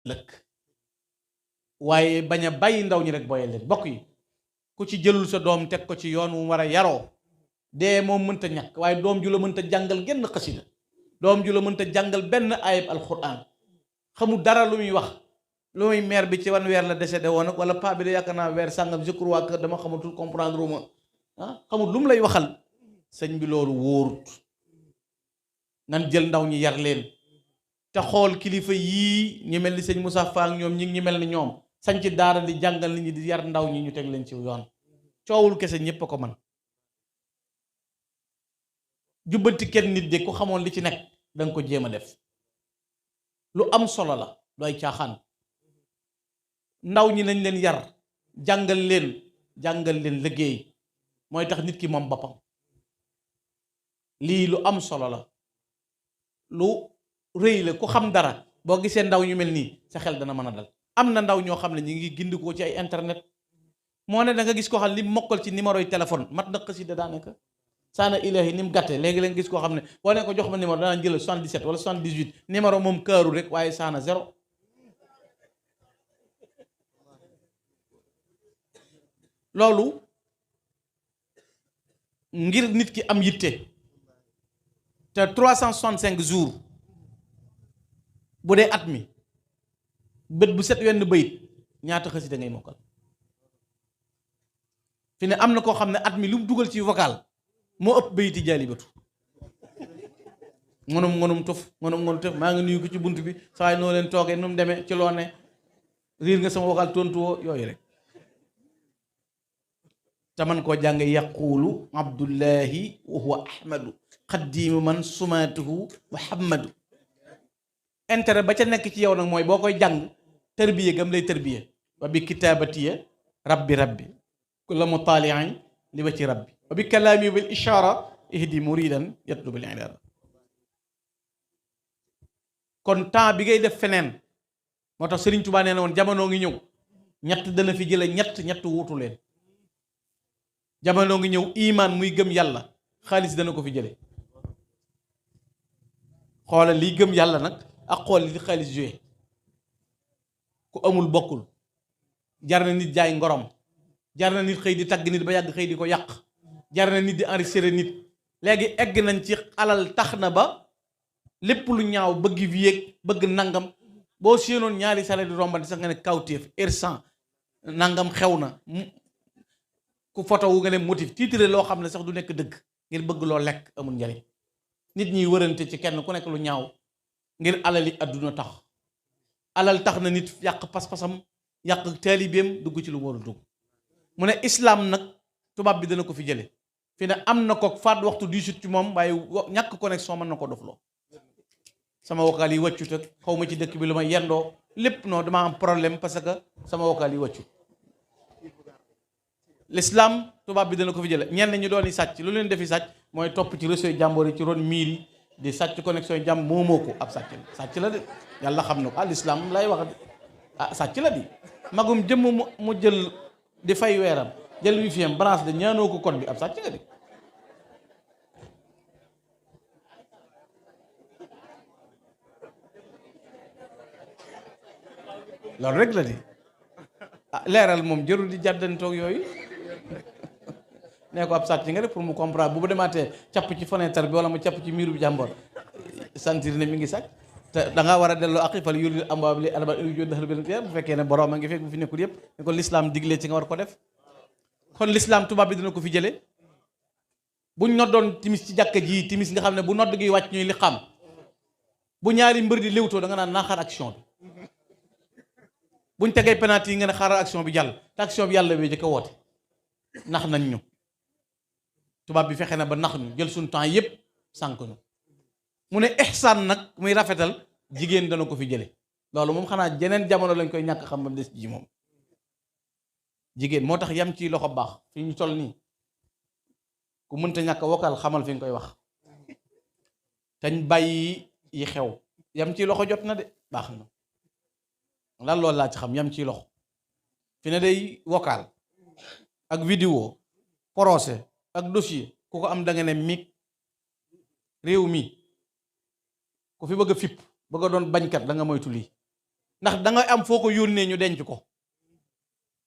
lëkk waaye bañ a bàyyi ndaw ñi rek boyal leen bokk yi ku ci jëlul sa doom teg ko ci yoon wu war a yaroo dee moom mënta ñàkk waaye doom ju la mënta jàngal genn xasida doom ju la mënta jàngal benn ayib alquran xamul dara lu muy wax lu muy mère bi ci wan weer la décédé woon ak wala paa bi de yaakaar naa weer sàngam je crois que dama xamatul comprendre uma xamul lu mu lay waxal sëñ bi loolu wóorut nan jël ndaw ñi yar leen te xool kilifa yii ñu mel ni sëñ Moussa Fall ñoom ñi mel ni ñoom sañ ci daara di jàngal nit ñi di yar ndaw ñi ñu teg leen ci yoon coowul kese ñépp a ko man jubbanti kenn nit de ku xamoon li ci nekk danga ko jéem a def lu am solo la du ay caaxaan ndaw ñi nañ leen yar jàngal leen liggéey mooy tax nit ki moom boppam lii lu am solo la lu rëy la ku xam dara boo gisee ndaw ñu mel nii sa xel dana mën a dal am na ndaw ñoo xam ne ñu ngi gindikoo ci ay internet moo ne da nga gis koo xam ne li mokkal ci numéro yi téléphone mat na xasida daanaka saana ilahi ni mu gàtte léegi leen gis koo xam ne boo ne ko jox ma numéro danaa jël 77 wala 78 numéro moom kaaru rek waaye saana zéro loolu ngir nit ki am yitte te 365 jours bu dee at mi bët bu set wenn bayit ñaata xasida ngay mokkal fi ne am na koo xam ne at mi lu mu dugal ci vocal moo ëpp bayiti jaalibatu ngonum tuf maa ngi nuyu ko ci bunt bi saa noo leen toogee nu mu demee ci loo ne riir nga sama vocal tontu woo yooyu rek te man koo jàng yaquulu abdullahi wa huwa ahmadu xaddiimu man sumaatuhu muhammadu intérêt ba ca nekk ci yow nag mooy boo koy jàng tërbiye gam lay tërbiye wa bi kitaabatiya rabbi kulla mutaaliin li ba ci rabbi wa bi kalaami bil ishaara ihdi muridan yatlubu bil ilaala kon temps bi ngay def feneen moo tax Sëriñ Tuubaa nee na woon jamono ngi ñëw ñett dana fi jële ñett wuutu leen jamono ngi ñëw imaan muy gëm yàlla xaalis dana ko fi jële xoolal liy gëm yàlla nag ak xool li xaalis joué ku amul bokkul jar na nit jaay ngorom jar na nit xëy di tagg nit ba yàgg xëy di ko yàq jar na nit di enregistré nit léegi egg nañ ci alal tax na ba lépp lu ñaaw bëgg vieg bëgg nangam boo séenoon ñaari sale di rombante sax nga ne kawtéef irsan nangam xew na ku photo wu nga ne motif titre loo xam ne sax du nekk dëgg ngir bëgg loo lekk amul njariñ nit ñi wërante ci kenn ku nekk lu ñaaw ngir alali adduna tax alal tax na nit yàq pas-pasam yàq taalibeem dugg ci lu warul dugg mu ne islam nag tubaab bi dana ko fi jële fi ne am na ko faat waxtu 18 ci moom waaye ñàkk connexion mën na ko dofloo sama vocal yi wàccut ak xaw ma ci dëkk bi lu ma yendoo lépp non dama am problème parce que sama vocal yi wàccut l'islam tubaab bi dana ko fi jële ñenn ñu doon sàcc lu leen defi sàcc mooy topp ci réseau jàmbur yi ci ron miir yi di sàcc connexion yi jàmm moomoo ko ab sàcc la de yàlla xam na ko l'islam lay wax sàcc la di magum jëmm mu jël di fay weeram jël wifi am branche de ñaanoo ko code bi ab sàcc nga di loolu rek la di leeral moom jërul di jàddantoog yooyu nee ko ab sàcc nga rek pour mu comprendre bu demaatee capp ci fenêtre bi wala mu capp ci miiru bi jàmboor sentir ne mi ngi sàcc te da ngaa war a delloo aqifal yuril amwaab li arba ju daxal benn bu fekkee ne borom a ngi fekk bu fi nekkul yëpp ne ko l'islam diglee ci nga war ko def kon l'islam tubaab bi dina ko fi jëlee buñ noddoon timis ci jàkka ji timis nga xam ne bu nodd gi wàcc ñuy li xam bu ñaari mbër di léwtoo da nga naan naa xaar action bi buñ tegee penalty yi nga ne xaaral action bi jàll te action bi yàlla bee jëkk a woote nax nañ ñu tubaab bi fexe na ba nax ñu jël suñu temps yépp sànk ñu mu ne ihsaan nag muy rafetal jigéen dana ko fi jële loolu moom xanaa jeneen jamono lañ koy ñàkk xam ba des ji moom jigéen moo tax yam ci loxo baax fi ñu toll nii ku mënta ñàkk vocal xamal fi nga koy wax tañ bàyyi yi xew yam ci loxo jot na de baax na lan loolu laa ci xam yam ci loxo fi ne day vocal ak vidéo procès ak dossier ku ko am da nga ne mig réew mi ku fi bëgg a fipp bëgg a doon bañkat da nga moytu lii ndax da nga am foo ko yónnee ñu denc ko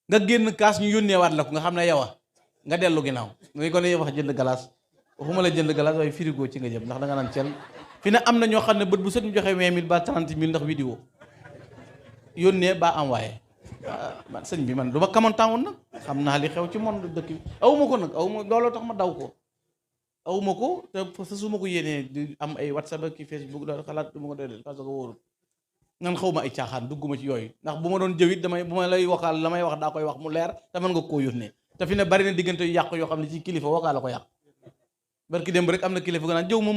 nga génn kaas ñu yónnee waat la ko nga xam ne yow nga dellu ginnaaw nga ko ne wax jënd galaas waxuma la jënd galaas waaye frigo ci nga jëm ndax da nga naan cel fi ne am na ñoo xam ne bët bu set ñu joxe 20 000 ba 30 000 ndax vidéo yónnee ba envoyé man sëñ bi man du ma kamantaan woon nag xam naa li xew ci monde dëkk bi awuma ko nag awuma looloo tax ma daw ko awuma ko te su ma ko yéenee di am ay whatsapp ak facebook daal xalaat du ma ko doy parce que wóorul nan xaw ma ay caaxaan dugguma ci yooyu ndax bu ma doon jëwit damay bu ma lay waxaal la may wax daa koy wax mu leer te mën nga koo yónnee te fi ne bari na diggante yu yàq yoo xam ne ci kilifa wookaa la ko yàq barki démb rek am na kilifa ga naan jëw moom